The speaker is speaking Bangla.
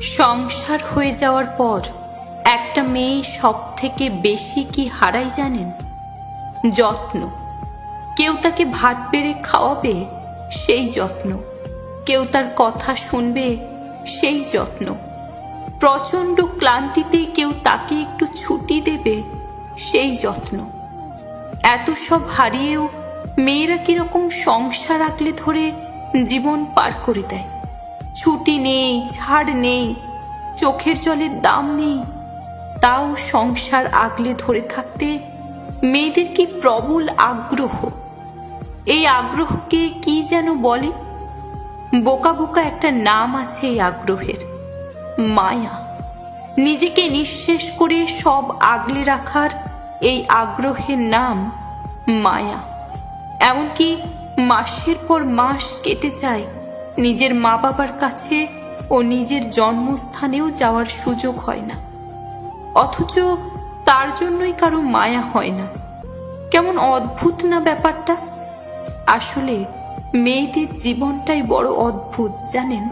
সংসার হয়ে যাওয়ার পর একটা মেয়ে সব থেকে বেশি কি হারায় জানেন? যত্ন। কেউ তাকে ভাত বেড়ে খাওয়াবে, সেই যত্ন। কেউ তার কথা শুনবে, সেই যত্ন। প্রচণ্ড ক্লান্তিতে কেউ তাকে একটু ছুটি দেবে, সেই যত্ন। এত সব হারিয়েও মেয়েরা কিরকম সংসার আগলে ধরে জীবন পার করে দেয়। ছুটি নেই, ছাড় নেই, চোখের জলের দাম নেই, তাও সংসার আগলে ধরে থাকতে মেয়েদের কি প্রবল আগ্রহ। এই আগ্রহকে কি যেন বলে, বোকা বোকা একটা নাম আছে এই আগ্রহের, মায়া। নিজেকে নিঃশেষ করে সব আগলে রাখার এই আগ্রহের নাম মায়া। এমনকি মাসের পর মাস কেটে যায়, নিজের মা বাবার কাছে ও নিজের জন্মস্থানেও যাওয়ার সুযোগ হয় না, অথচ তার জন্যই কারো মায়া হয় না। কেমন অদ্ভুত না ব্যাপারটা। আসলে মেয়েদের জীবনটাই বড় অদ্ভুত জানেন।